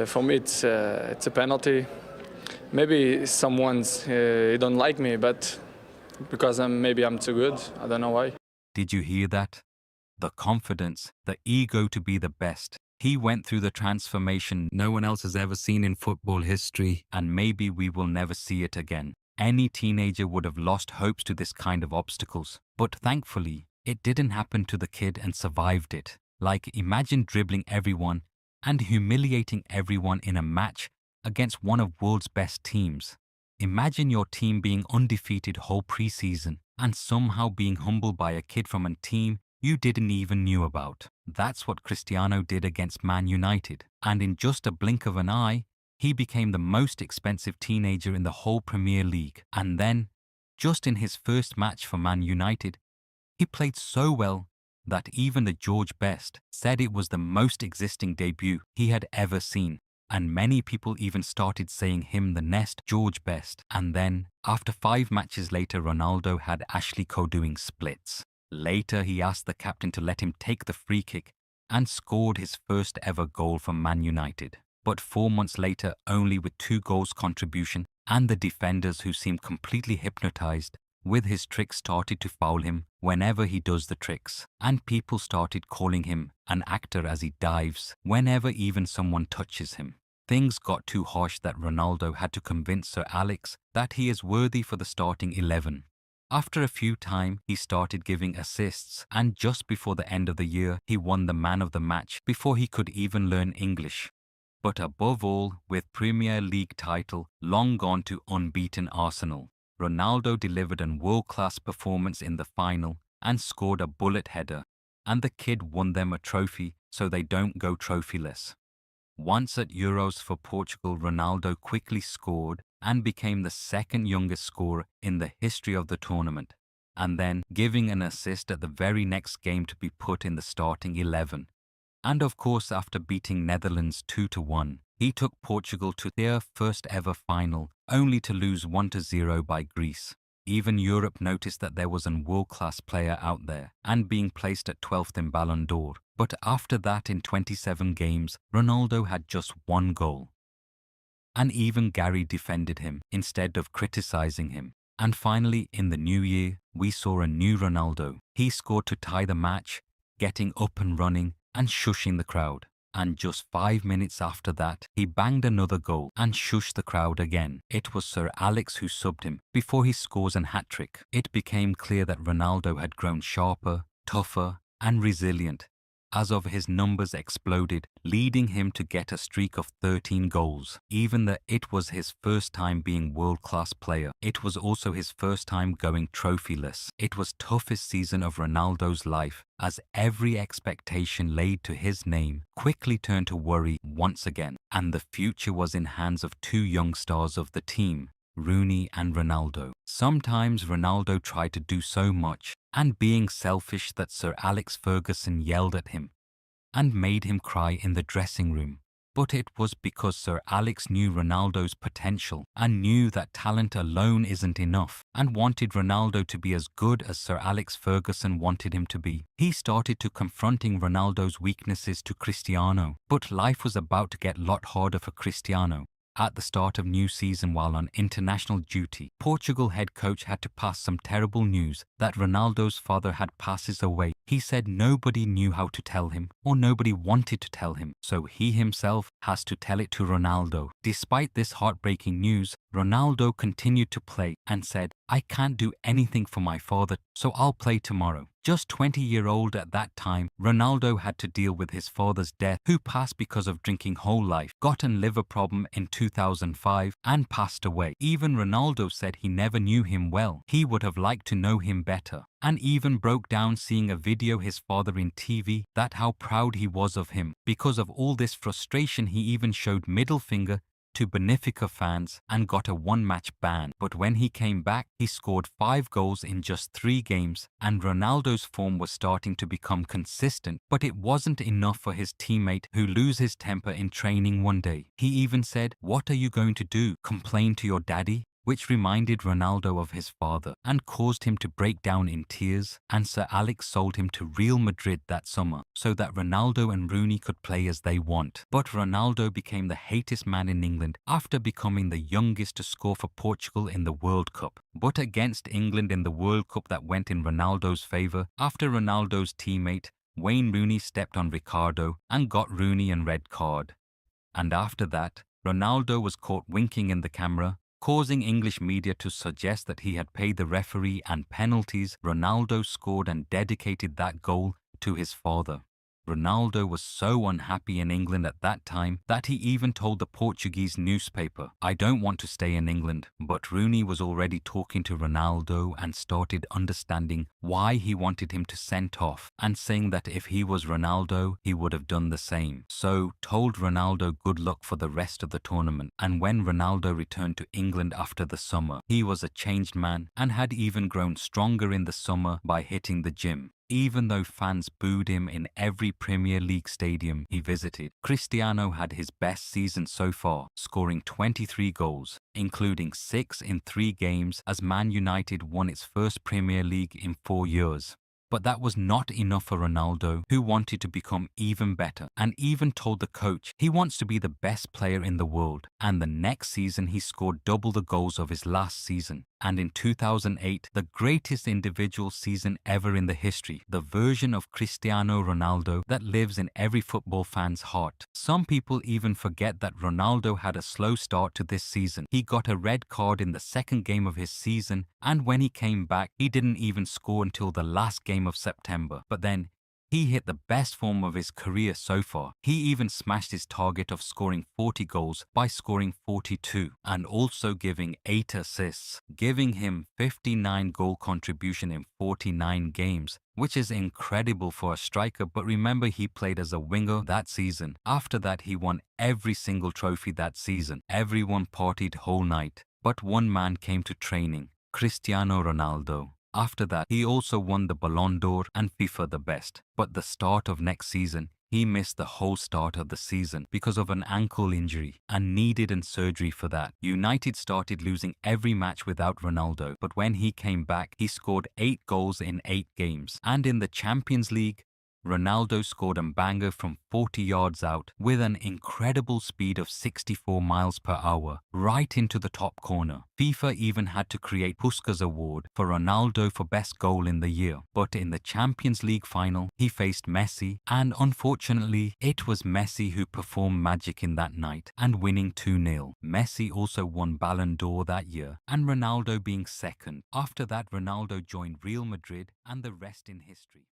For me, it's a penalty. Maybe someone's don't like me, but because maybe I'm too good. I don't know why. Did you hear that? The confidence, the ego to be the best. He went through the transformation no one else has ever seen in football history, and maybe we will never see it again. Any teenager would have lost hopes to this kind of obstacles. But thankfully, it didn't happen to the kid and survived it. Like, imagine dribbling everyone and humiliating everyone in a match against one of world's best teams. Imagine your team being undefeated whole preseason and somehow being humbled by a kid from a team you didn't even knew about. That's what Cristiano did against Man United. And in just a blink of an eye, he became the most expensive teenager in the whole Premier League. And then, just in his first match for Man United, he played so well that even the George Best said it was the most existing debut he had ever seen. And many people even started saying him the next George Best. And then, after 5 matches later, Ronaldo had Ashley Cole doing splits. Later, he asked the captain to let him take the free kick and scored his first ever goal for Man United. But 4 months later, only with 2 goals contribution, and the defenders who seemed completely hypnotized with his tricks started to foul him whenever he does the tricks. And people started calling him an actor as he dives whenever even someone touches him. Things got too harsh that Ronaldo had to convince Sir Alex that he is worthy for the starting 11. After a few time, he started giving assists, and just before the end of the year, he won the man of the match before he could even learn English. But above all, with Premier League title long gone to unbeaten Arsenal, Ronaldo delivered a world-class performance in the final and scored a bullet header, and the kid won them a trophy so they don't go trophyless. Once at Euros for Portugal, Ronaldo quickly scored and became the second youngest scorer in the history of the tournament, and then giving an assist at the very next game to be put in the starting 11. And of course, after beating Netherlands 2-1, he took Portugal to their first ever final, only to lose 1-0 by Greece. Even Europe noticed that there was a world-class player out there and being placed at 12th in Ballon d'Or. But after that, in 27 games, Ronaldo had just 1 goal. And even Gary defended him instead of criticizing him. And finally, in the new year, we saw a new Ronaldo. He scored to tie the match, getting up and running and shushing the crowd. And just 5 minutes after that, he banged another goal and shushed the crowd again. It was Sir Alex who subbed him before he scores a hat-trick. It became clear that Ronaldo had grown sharper, tougher and resilient as of his numbers exploded, leading him to get a streak of 13 goals. Even though it was his first time being world-class player, it was also his first time going trophyless. It was toughest season of Ronaldo's life, as every expectation laid to his name quickly turned to worry once again, and the future was in hands of 2 young stars of the team, Rooney and Ronaldo. Sometimes Ronaldo tried to do so much and being selfish that Sir Alex Ferguson yelled at him and made him cry in the dressing room. But it was because Sir Alex knew Ronaldo's potential and knew that talent alone isn't enough and wanted Ronaldo to be as good as Sir Alex Ferguson wanted him to be. He started to confronting Ronaldo's weaknesses to Cristiano, but life was about to get a lot harder for Cristiano. At the start of new season while on international duty, Portugal head coach had to pass some terrible news that Ronaldo's father had passed away. He said nobody knew how to tell him or nobody wanted to tell him, so he himself has to tell it to Ronaldo. Despite this heartbreaking news, Ronaldo continued to play and said, "I can't do anything for my father, so I'll play tomorrow." Just 20-year-old at that time, Ronaldo had to deal with his father's death, who passed because of drinking whole life, got a liver problem in 2005 and passed away. Even Ronaldo said he never knew him well. He would have liked to know him better, and even broke down seeing a video his father in TV that how proud he was of him. Because of all this frustration, he even showed middle finger to Benfica fans and got a 1-match ban. But when he came back, he scored 5 goals in just 3 games, and Ronaldo's form was starting to become consistent. But it wasn't enough for his teammate, who lose his temper in training one day. He even said, "What are you going to do? Complain to your daddy?" which reminded Ronaldo of his father and caused him to break down in tears, and Sir Alex sold him to Real Madrid that summer so that Ronaldo and Rooney could play as they want. But Ronaldo became the hatest man in England after becoming the youngest to score for Portugal in the World Cup. But against England in the World Cup that went in Ronaldo's favour, after Ronaldo's teammate Wayne Rooney stepped on Ricardo and got Rooney a red card. And after that, Ronaldo was caught winking in the camera, causing English media to suggest that he had paid the referee and penalties. Ronaldo scored and dedicated that goal to his father. Ronaldo was so unhappy in England at that time that he even told the Portuguese newspaper, "I don't want to stay in England." But Rooney was already talking to Ronaldo and started understanding why he wanted him to send off, and saying that if he was Ronaldo, he would have done the same. So told Ronaldo good luck for the rest of the tournament. And when Ronaldo returned to England after the summer, he was a changed man and had even grown stronger in the summer by hitting the gym. Even though fans booed him in every Premier League stadium he visited, Cristiano had his best season so far, scoring 23 goals, including 6 in 3 games as Man United won its first Premier League in 4 years. But that was not enough for Ronaldo, who wanted to become even better and even told the coach he wants to be the best player in the world. And the next season he scored double the goals of his last season. And in 2008, the greatest individual season ever in the history, the version of Cristiano Ronaldo that lives in every football fan's heart. Some people even forget that Ronaldo had a slow start to this season. He got a red card in the second game of his season, and when he came back, he didn't even score until the last game of September. But then, he hit the best form of his career so far. He even smashed his target of scoring 40 goals by scoring 42 and also giving 8 assists, giving him 59 goal contribution in 49 games, which is incredible for a striker. But remember, he played as a winger that season. After that, he won every single trophy that season. Everyone partied whole night, but one man came to training, Cristiano Ronaldo. After that, he also won the Ballon d'Or and FIFA the best. But the start of next season, he missed the whole start of the season because of an ankle injury and needed surgery for that. United started losing every match without Ronaldo, but when he came back, he scored 8 goals in 8 games. And in the Champions League, Ronaldo scored a banger from 40 yards out with an incredible speed of 64 miles per hour right into the top corner. FIFA even had to create Puskas Award for Ronaldo for best goal in the year. But in the Champions League final, he faced Messi, and unfortunately, it was Messi who performed magic in that night and winning 2-0. Messi also won Ballon d'Or that year, and Ronaldo being second. After that, Ronaldo joined Real Madrid, and the rest in history.